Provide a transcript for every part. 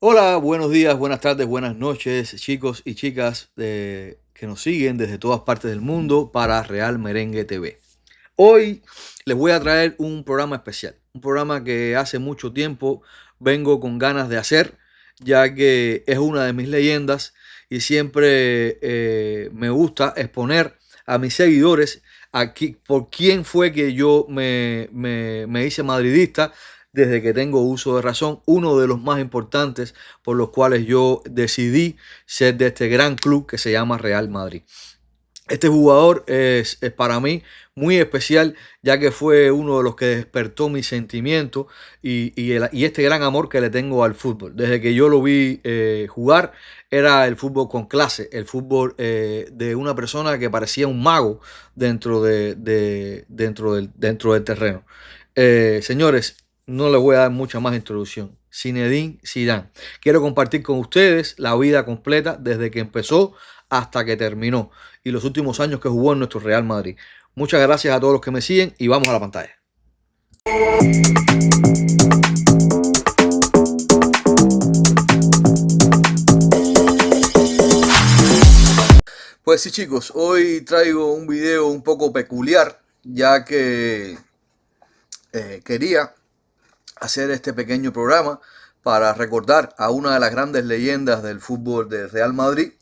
Hola, buenos días, buenas tardes, buenas noches, chicos y chicas que nos siguen desde todas partes del mundo para Real Merengue TV. Hoy les voy a traer un programa especial, un programa que hace mucho tiempo vengo con ganas de hacer, ya que es una de mis leyendas y siempre me gusta exponer a mis seguidores aquí por quién fue que yo me hice madridista desde que tengo uso de razón, uno de los más importantes por los cuales yo decidí ser de este gran club que se llama Real Madrid. Este jugador es para mí muy especial, ya que fue uno de los que despertó mi sentimiento y este gran amor que le tengo al fútbol. Desde que yo lo vi jugar, era el fútbol con clase, el fútbol de una persona que parecía un mago dentro del terreno. Señores, no les voy a dar mucha más introducción. Zinedine Zidane. Quiero compartir con ustedes la vida completa desde que empezó hasta que terminó y los últimos años que jugó en nuestro Real Madrid. Muchas gracias a todos los que me siguen y vamos a la pantalla. Pues sí, chicos, hoy traigo un video un poco peculiar, ya que quería hacer este pequeño programa para recordar a una de las grandes leyendas del fútbol del Real Madrid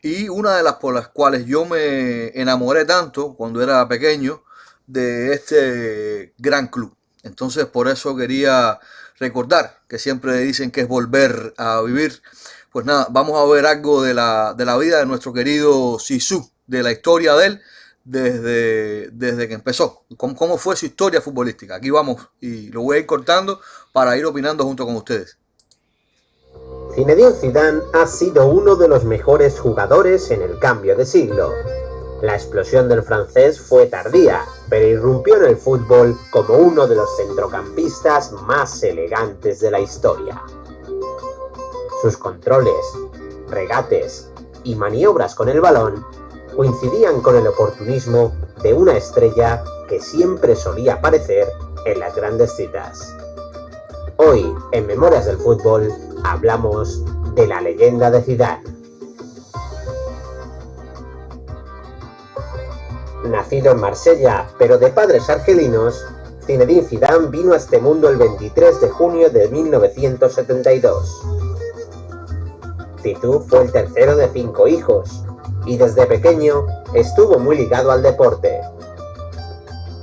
y una de las por las cuales yo me enamoré tanto cuando era pequeño de este gran club. Entonces por eso quería recordar, que siempre dicen que es volver a vivir. Pues nada, vamos a ver algo de la vida de nuestro querido Zizou, de la historia de él desde que empezó. ¿Cómo fue su historia futbolística? Aquí vamos y lo voy a ir cortando para ir opinando junto con ustedes. Zinedine Zidane ha sido uno de los mejores jugadores en el cambio de siglo. La explosión del francés fue tardía, pero irrumpió en el fútbol como uno de los centrocampistas más elegantes de la historia. Sus controles, regates y maniobras con el balón coincidían con el oportunismo de una estrella que siempre solía aparecer en las grandes citas. Hoy, en Memorias del Fútbol, hablamos de la leyenda de Zidane. Nacido en Marsella, pero de padres argelinos, Zinedine Zidane vino a este mundo el 23 de junio de 1972. Zizou fue el tercero de 5 hijos, y desde pequeño estuvo muy ligado al deporte.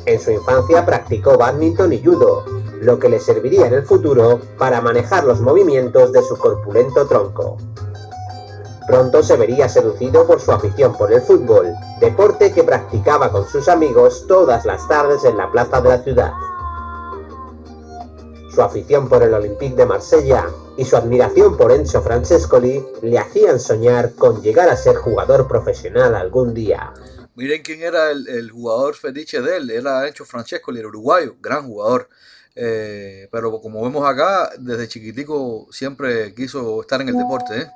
En su infancia practicó bádminton y judo, lo que le serviría en el futuro para manejar los movimientos de su corpulento tronco. Pronto se vería seducido por su afición por el fútbol, deporte que practicaba con sus amigos todas las tardes en la plaza de la ciudad. Su afición por el Olympique de Marsella y su admiración por Enzo Francescoli le hacían soñar con llegar a ser jugador profesional algún día. Miren quién era el jugador fetiche de él, era Enzo Francescoli, el uruguayo, gran jugador. Pero como vemos acá, desde chiquitico siempre quiso estar en el deporte.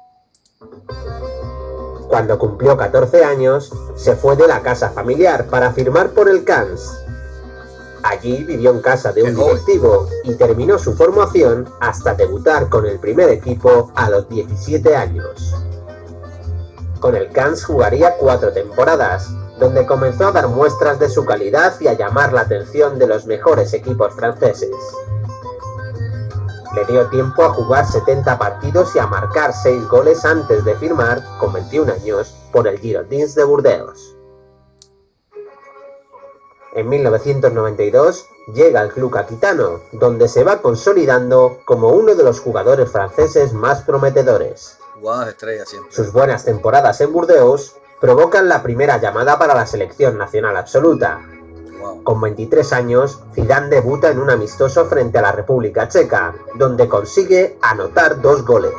Cuando cumplió 14 años, se fue de la casa familiar para firmar por el Cannes. Allí vivió en casa de un directivo y terminó su formación hasta debutar con el primer equipo a los 17 años. Con el Cannes jugaría 4 temporadas, donde comenzó a dar muestras de su calidad y a llamar la atención de los mejores equipos franceses. Le dio tiempo a jugar 70 partidos y a marcar 6 goles antes de firmar, con 21 años, por el Girondins de Burdeos. En 1992 llega al club aquitano, donde se va consolidando como uno de los jugadores franceses más prometedores. Sus buenas temporadas en Burdeos provocan la primera llamada para la selección nacional absoluta. Con 23 años, Zidane debuta en un amistoso frente a la República Checa, donde consigue anotar 2 goles.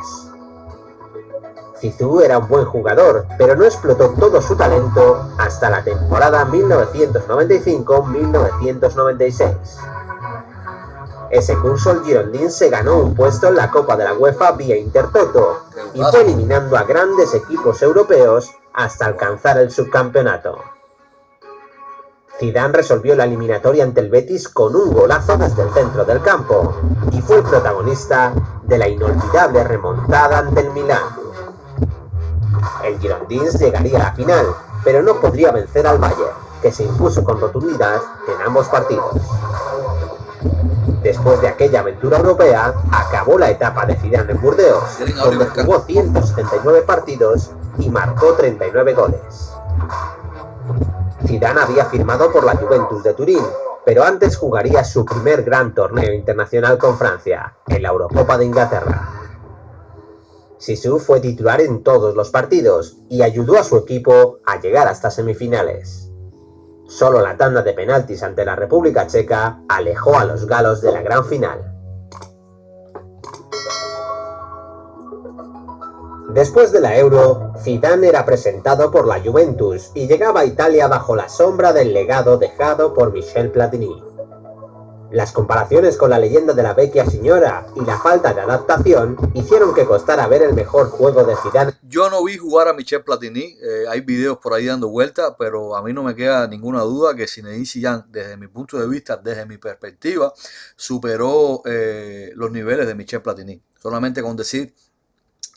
Zizou era un buen jugador, pero no explotó todo su talento hasta la temporada 1995-1996. Ese curso el Girondins se ganó un puesto en la Copa de la UEFA vía Intertoto y fue eliminando a grandes equipos europeos hasta alcanzar el subcampeonato. Zidane resolvió la eliminatoria ante el Betis con un golazo desde el centro del campo y fue el protagonista de la inolvidable remontada ante el Milán. El Girondins llegaría a la final, pero no podría vencer al Bayern, que se impuso con rotundidad en ambos partidos. Después de aquella aventura europea, acabó la etapa de Zidane en Burdeos, donde jugó 179 partidos y marcó 39 goles. Zidane había firmado por la Juventus de Turín, pero antes jugaría su primer gran torneo internacional con Francia, en la Eurocopa de Inglaterra. Zizou fue titular en todos los partidos y ayudó a su equipo a llegar hasta semifinales. Solo la tanda de penaltis ante la República Checa alejó a los galos de la gran final. Después de la Euro, Zidane era presentado por la Juventus y llegaba a Italia bajo la sombra del legado dejado por Michel Platini. Las comparaciones con la leyenda de la vecchia signora y la falta de adaptación hicieron que costara ver el mejor juego de Zidane. Yo no vi jugar a Michel Platini, hay videos por ahí dando vueltas, pero a mí no me queda ninguna duda que Zinedine Zidane, desde mi punto de vista, desde mi perspectiva, superó los niveles de Michel Platini. Solamente con decir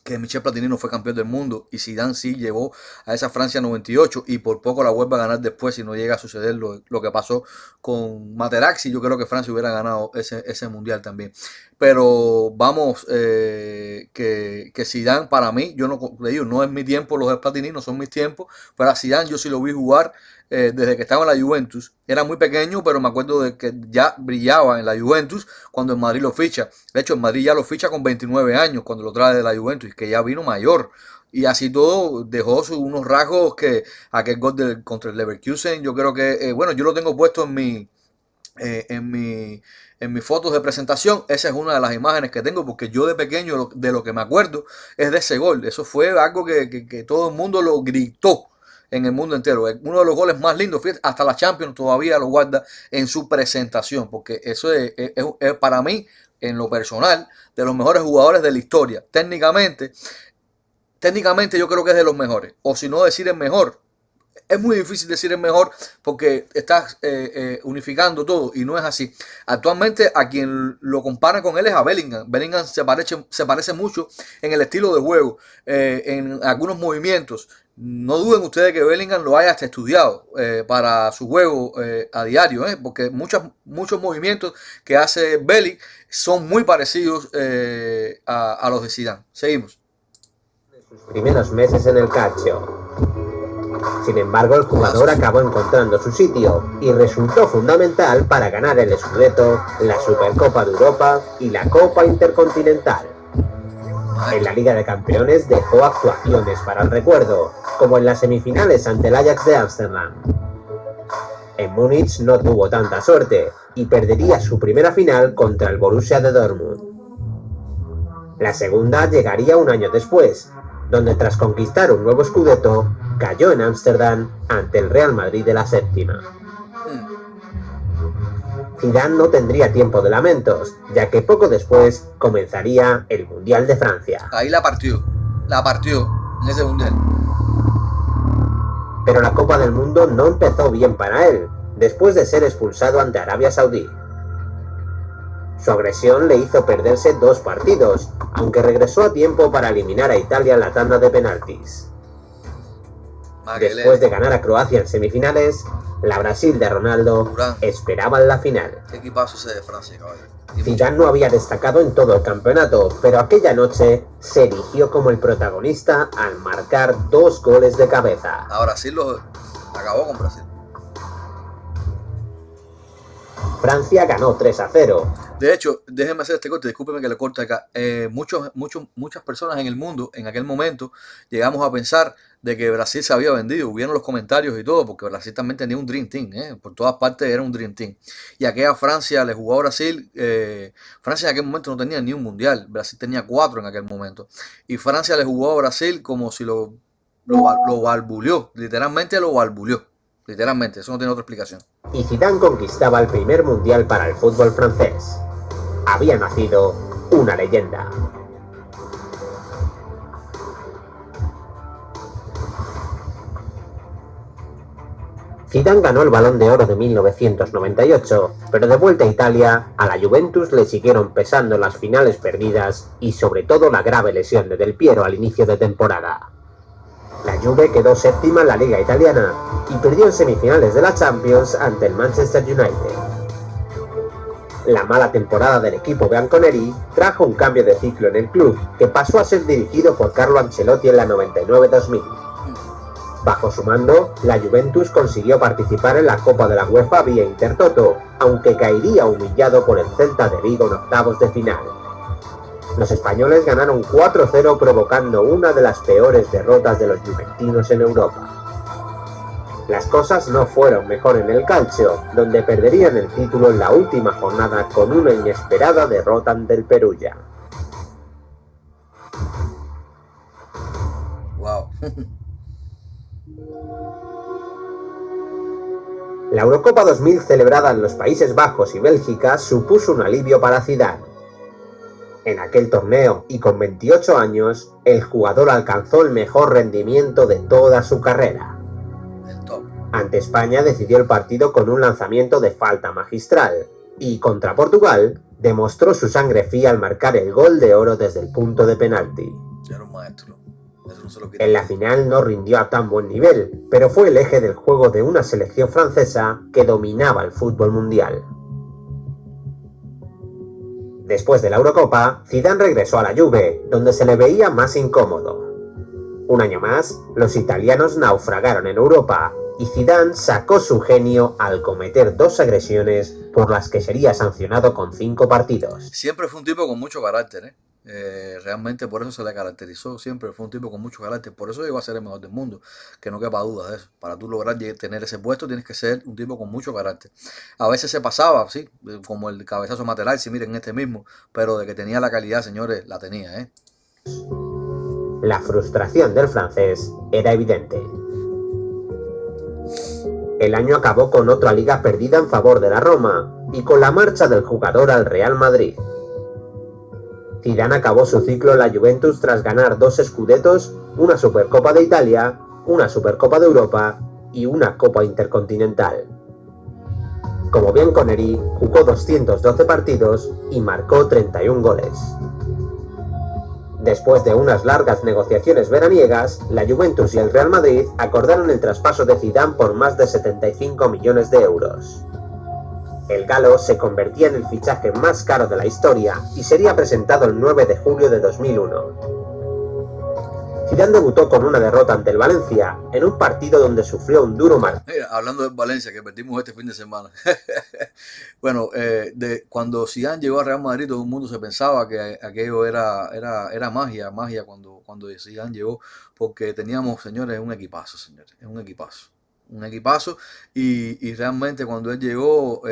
que Michel Platini no fue campeón del mundo y Zidane sí llevó a esa Francia 98 y por poco la vuelve a ganar después si no llega a suceder lo que pasó con Materazzi. Yo creo que Francia hubiera ganado ese mundial también. Pero vamos, que Zidane para mí, yo no le digo, no es mi tiempo, los de Platini no son mis tiempos, pero a Zidane yo sí lo vi jugar desde que estaba en la Juventus. Era muy pequeño, pero me acuerdo de que ya brillaba en la Juventus cuando en Madrid lo ficha. De hecho, en Madrid ya lo ficha con 29 años cuando lo trae de la Juventus, que ya vino mayor. Y así todo dejó unos rasgos que aquel gol contra el Leverkusen, yo creo que, bueno, yo lo tengo puesto en mis fotos de presentación. Esa es una de las imágenes que tengo porque yo de pequeño de lo que me acuerdo es de ese gol. Eso fue algo que todo el mundo lo gritó en el mundo entero. Uno de los goles más lindos, fíjate, hasta la Champions todavía lo guarda en su presentación, porque eso es para mí, en lo personal, de los mejores jugadores de la historia. Técnicamente yo creo que es de los mejores, o si no decir el mejor. Es muy difícil decir el mejor porque estás unificando todo y no es así. Actualmente a quien lo compara con él es a Bellingham. Bellingham se parece mucho en el estilo de juego, en algunos movimientos. No duden ustedes que Bellingham lo haya hasta estudiado para su juego a diario, porque muchos movimientos que hace Belly son muy parecidos a los de Zidane. Seguimos. Sus primeros meses en el calcio. Sin embargo, el jugador acabó encontrando su sitio y resultó fundamental para ganar el Scudetto, la Supercopa de Europa y la Copa Intercontinental. En la Liga de Campeones dejó actuaciones para el recuerdo, como en las semifinales ante el Ajax de Ámsterdam. En Múnich no tuvo tanta suerte y perdería su primera final contra el Borussia de Dortmund. La segunda llegaría un año después, donde tras conquistar un nuevo Scudetto, cayó en Ámsterdam ante el Real Madrid de la séptima. Zidane no tendría tiempo de lamentos, ya que poco después comenzaría el Mundial de Francia. Ahí la partió en ese Mundial. Pero la Copa del Mundo no empezó bien para él, después de ser expulsado ante Arabia Saudí. Su agresión le hizo perderse 2 partidos, aunque regresó a tiempo para eliminar a Italia en la tanda de penaltis. Después de ganar a Croacia en semifinales, la Brasil de Ronaldo esperaba en la final. ¿Qué equipazo ese de Francia, caballo? Zidane no había destacado en todo el campeonato, pero aquella noche se erigió como el protagonista al marcar 2 goles de cabeza. A Brasil acabó con Brasil. Francia ganó 3-0. De hecho, déjenme hacer este corte, discúlpenme que le corte acá. Muchas personas en el mundo, en aquel momento, llegamos a pensar de que Brasil se había vendido. Hubieron los comentarios y todo, porque Brasil también tenía un Dream Team. Por todas partes era un Dream Team. Y aquella Francia le jugó a Brasil. Francia en aquel momento no tenía ni un mundial. Brasil tenía 4 en aquel momento. Y Francia le jugó a Brasil como si lo barbuleó. Literalmente lo barbuleó. Literalmente, eso no tiene otra explicación. Y Zidane conquistaba el primer mundial para el fútbol francés. Había nacido una leyenda. Zidane ganó el Balón de Oro de 1998, pero de vuelta a Italia, a la Juventus le siguieron pesando las finales perdidas y sobre todo la grave lesión de Del Piero al inicio de temporada. La Juve quedó séptima en la Liga Italiana y perdió en semifinales de la Champions ante el Manchester United. La mala temporada del equipo bianconeri trajo un cambio de ciclo en el club, que pasó a ser dirigido por Carlo Ancelotti en la 99-2000. Bajo su mando, la Juventus consiguió participar en la Copa de la UEFA vía Intertoto, aunque caería humillado por el Celta de Vigo en octavos de final. Los españoles ganaron 4-0, provocando una de las peores derrotas de los juventinos en Europa. Las cosas no fueron mejor en el calcio, donde perderían el título en la última jornada con una inesperada derrota ante el Perugia. Wow. La Eurocopa 2000, celebrada en los Países Bajos y Bélgica, supuso un alivio para Zidane. En aquel torneo, y con 28 años, el jugador alcanzó el mejor rendimiento de toda su carrera. Ante España decidió el partido con un lanzamiento de falta magistral, y contra Portugal demostró su sangre fría al marcar el gol de oro desde el punto de penalti. Era un maestro. En la final no rindió a tan buen nivel, pero fue el eje del juego de una selección francesa que dominaba el fútbol mundial. Después de la Eurocopa, Zidane regresó a la Juve, donde se le veía más incómodo. Un año más, los italianos naufragaron en Europa, y Zidane sacó su genio al cometer 2 agresiones por las que sería sancionado con 5 partidos. Siempre fue un tipo con mucho carácter, ¿eh? Realmente por eso se le caracterizó, siempre fue un tipo con mucho carácter, por eso llegó a ser el mejor del mundo, que no quepa duda de eso. Para tú lograr tener ese puesto tienes que ser un tipo con mucho carácter. A veces se pasaba, sí, como el cabezazo Materazzi, si miren este mismo, pero de que tenía la calidad, señores, la tenía, ¿eh? La frustración del francés era evidente. El año acabó con otra liga perdida en favor de la Roma y con la marcha del jugador al Real Madrid. Zidane acabó su ciclo en la Juventus tras ganar 2 Scudettos, una Supercopa de Italia, una Supercopa de Europa y una Copa Intercontinental. Como bianconeri, jugó 212 partidos y marcó 31 goles. Después de unas largas negociaciones veraniegas, la Juventus y el Real Madrid acordaron el traspaso de Zidane por más de 75 millones de euros. El galo se convertía en el fichaje más caro de la historia y sería presentado el 9 de julio de 2001. Zidane debutó con una derrota ante el Valencia, en un partido donde sufrió un duro mal. Mira, hablando de Valencia, que perdimos este fin de semana. Bueno, cuando Zidane llegó a Real Madrid, todo el mundo se pensaba que aquello era magia cuando Zidane llegó, porque teníamos, señores, un equipazo, señores, es un equipazo, y realmente cuando él llegó,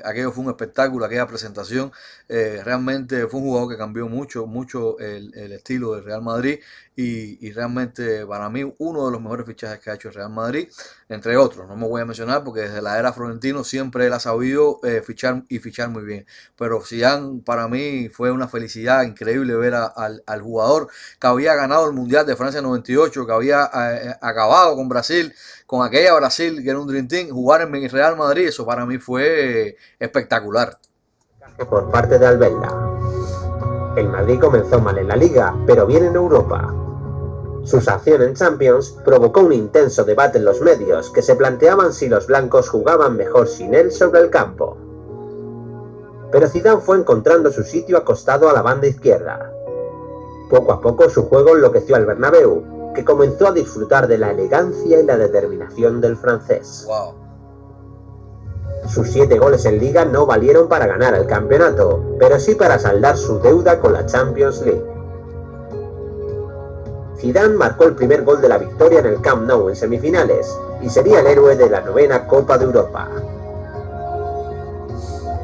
aquello fue un espectáculo, aquella presentación, realmente fue un jugador que cambió mucho el estilo del Real Madrid, y realmente para mí uno de los mejores fichajes que ha hecho el Real Madrid, entre otros, no me voy a mencionar porque desde la era Florentino siempre él ha sabido fichar muy bien, pero Zidane para mí fue una felicidad increíble ver al jugador que había ganado el Mundial de Francia 98, que había acabado con Brasil, con aquella Brasil que era un Dream Team, jugar en el Real Madrid, eso para mí fue espectacular. Por parte de Albelda. El Madrid comenzó mal en la Liga, pero bien en Europa. Su sanción en Champions provocó un intenso debate en los medios que se planteaban si los blancos jugaban mejor sin él sobre el campo. Pero Zidane fue encontrando su sitio acostado a la banda izquierda. Poco a poco su juego enloqueció al Bernabéu, que comenzó a disfrutar de la elegancia y la determinación del francés. Wow. Sus 7 goles en Liga no valieron para ganar el campeonato, pero sí para saldar su deuda con la Champions League. Zidane marcó el primer gol de la victoria en el Camp Nou en semifinales, y sería el héroe de la 9ª Copa de Europa.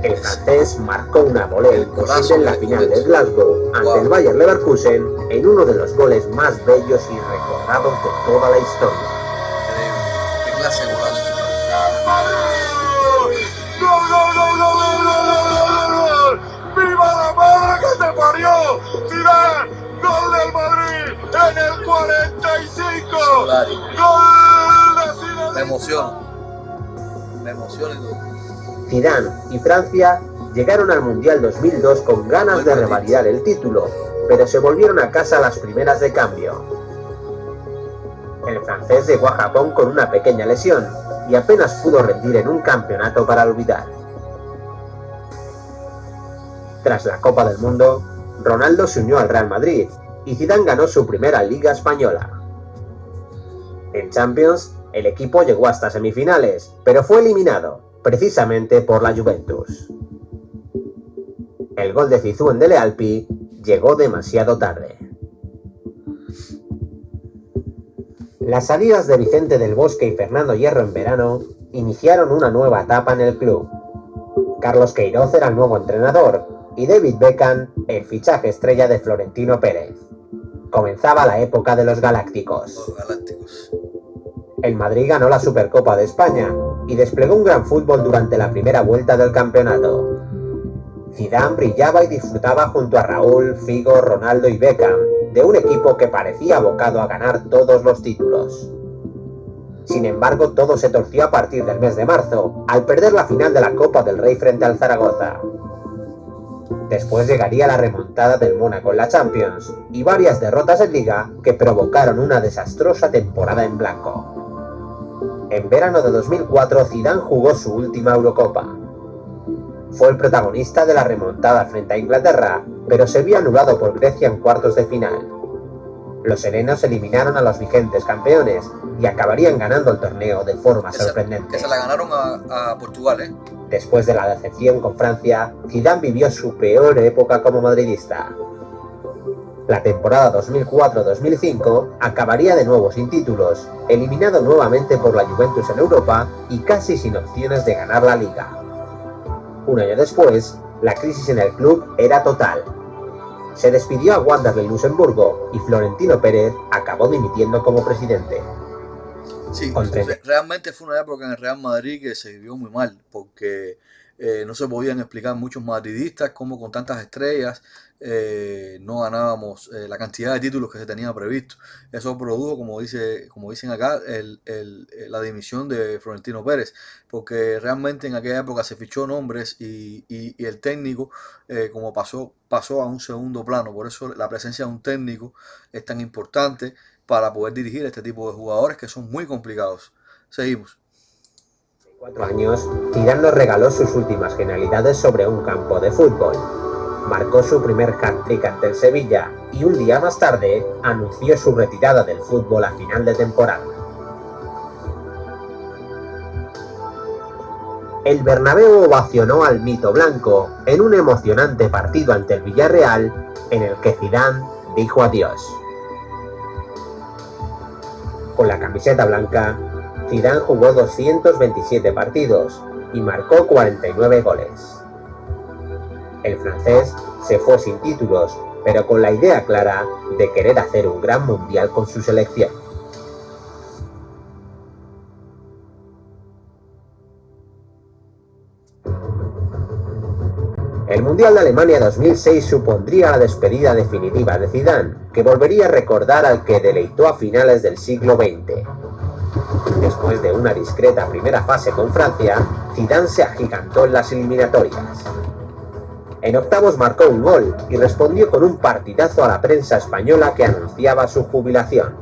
El francés marcó una volea imposible en la final de Glasgow ante el Bayer Leverkusen en uno de los goles más bellos y recordados de toda la historia. Qué clase de golazo. ¡Viva la madre que te parió! ¡Zidane! ¡Gol del Madrid en el 45! ¡Gol de Zidane! Me emociona. la emoción y todo. Zidane y Francia llegaron al Mundial 2002 con ganas de revalidar el título, pero se volvieron a casa a las primeras de cambio. El francés llegó a Japón con una pequeña lesión y apenas pudo rendir en un campeonato para olvidar. Tras la Copa del Mundo, Ronaldo se unió al Real Madrid y Zidane ganó su primera Liga Española. En Champions, el equipo llegó hasta semifinales, pero fue eliminado, precisamente por la Juventus. El gol de Zizou en Dele Alpi llegó demasiado tarde. Las salidas de Vicente del Bosque y Fernando Hierro en verano iniciaron una nueva etapa en el club. Carlos Queiroz era el nuevo entrenador y David Beckham el fichaje estrella de Florentino Pérez. Comenzaba la época de los Galácticos. El Madrid ganó la Supercopa de España y desplegó un gran fútbol durante la primera vuelta del campeonato. Zidane brillaba y disfrutaba junto a Raúl, Figo, Ronaldo y Beckham de un equipo que parecía abocado a ganar todos los títulos. Sin embargo, todo se torció a partir del mes de marzo, al perder la final de la Copa del Rey frente al Zaragoza. Después llegaría la remontada del Mónaco en la Champions y varias derrotas en Liga que provocaron una desastrosa temporada en blanco. En verano de 2004, Zidane jugó su última Eurocopa. Fue el protagonista de la remontada frente a Inglaterra, pero se vio anulado por Grecia en cuartos de final. Los helenos eliminaron a los vigentes campeones y acabarían ganando el torneo de forma sorprendente. Se la ganaron a Portugal, ¿eh? Después de la decepción con Francia, Zidane vivió su peor época como madridista. La temporada 2004-2005 acabaría de nuevo sin títulos, eliminado nuevamente por la Juventus en Europa y casi sin opciones de ganar la Liga. Un año después, la crisis en el club era total. Se despidió a Wanderlei Luxemburgo y Florentino Pérez acabó dimitiendo como presidente. Sí, realmente fue una época en el Real Madrid que se vivió muy mal, porque no se podían explicar muchos madridistas cómo con tantas estrellas no ganábamos la cantidad de títulos que se tenía previsto. Eso produjo, como dicen acá, la dimisión de Florentino Pérez, porque realmente en aquella época se fichó nombres y el técnico como pasó a un segundo plano. Por eso la presencia de un técnico es tan importante para poder dirigir este tipo de jugadores que son muy complicados. Seguimos. 4 años, Zidane nos regaló sus últimas genialidades sobre un campo de fútbol. Marcó su primer hat-trick ante el Sevilla y un día más tarde anunció su retirada del fútbol a final de temporada. El Bernabéu ovacionó al mito blanco en un emocionante partido ante el Villarreal en el que Zidane dijo adiós. Con la camiseta blanca, Zidane jugó 227 partidos y marcó 49 goles. El francés se fue sin títulos, pero con la idea clara de querer hacer un gran mundial con su selección. El Mundial de Alemania 2006 supondría la despedida definitiva de Zidane, que volvería a recordar al que deleitó a finales del siglo XX. Después de una discreta primera fase con Francia, Zidane se agigantó en las eliminatorias. En octavos marcó un gol y respondió con un partidazo a la prensa española que anunciaba su jubilación.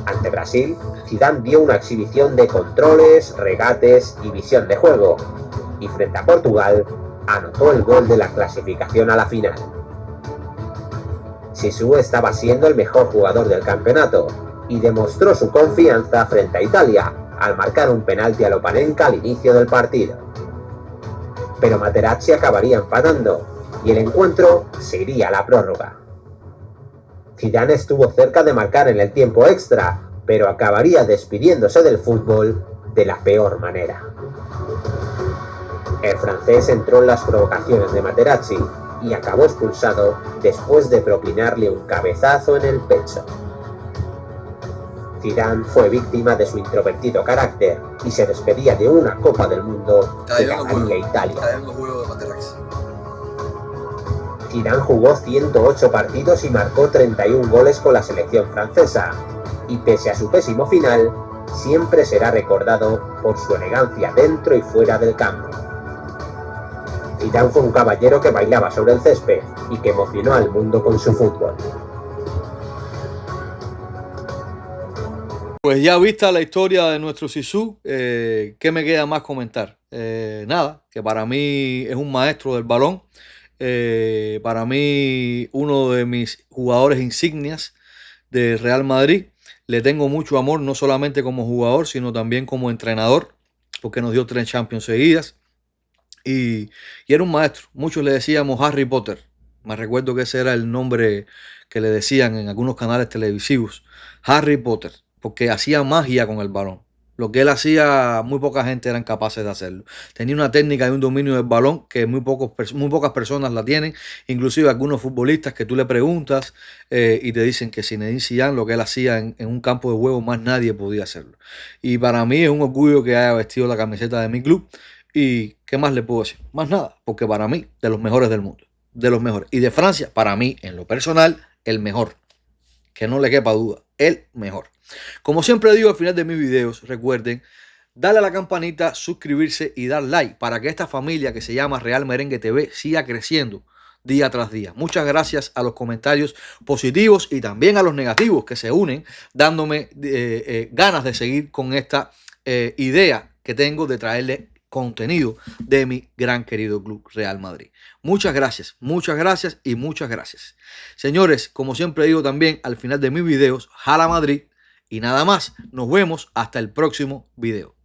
Ante Brasil, Zidane dio una exhibición de controles, regates y visión de juego, y frente a Portugal, anotó el gol de la clasificación a la final. Zizou estaba siendo el mejor jugador del campeonato y demostró su confianza frente a Italia al marcar un penalti a Lopanenka al inicio del partido. Pero Materazzi acabaría empatando y el encuentro se iría a la prórroga. Zidane estuvo cerca de marcar en el tiempo extra, pero acabaría despidiéndose del fútbol de la peor manera. El francés entró en las provocaciones de Materazzi y acabó expulsado después de propinarle un cabezazo en el pecho. Zidane fue víctima de su introvertido carácter y se despedía de una Copa del Mundo que ganaría Italia. Zidane jugó 108 partidos y marcó 31 goles con la selección francesa, y pese a su pésimo final, siempre será recordado por su elegancia dentro y fuera del campo. Zidane fue un caballero que bailaba sobre el césped y que emocionó al mundo con su fútbol. Pues ya vista la historia de nuestro Zizou, ¿qué me queda más comentar? Nada, que para mí es un maestro del balón, para mí uno de mis jugadores insignias del Real Madrid. Le tengo mucho amor, no solamente como jugador, sino también como entrenador, porque nos dio 3 Champions seguidas. Y era un maestro. Muchos le decíamos Harry Potter. Me recuerdo que ese era el nombre que le decían en algunos canales televisivos. Harry Potter, porque hacía magia con el balón. Lo que él hacía, muy poca gente eran capaces de hacerlo. Tenía una técnica y un dominio del balón que muy pocas personas la tienen. Inclusive algunos futbolistas que tú le preguntas y te dicen que Zinedine Zidane, lo que él hacía en un campo de juego, más nadie podía hacerlo. Y para mí es un orgullo que haya vestido la camiseta de mi club. ¿Y qué más le puedo decir? Más nada, porque para mí, de los mejores del mundo. De los mejores. Y de Francia, para mí, en lo personal, el mejor. Que no le quepa duda, el mejor. Como siempre digo al final de mis videos, recuerden darle a la campanita, suscribirse y dar like para que esta familia que se llama Real Merengue TV siga creciendo día tras día. Muchas gracias a los comentarios positivos y también a los negativos que se unen, dándome ganas de seguir con esta idea que tengo de traerle contenido de mi gran querido club Real Madrid. Muchas gracias y muchas gracias. Señores, como siempre digo también al final de mis videos, Jala Madrid y nada más. Nos vemos hasta el próximo video.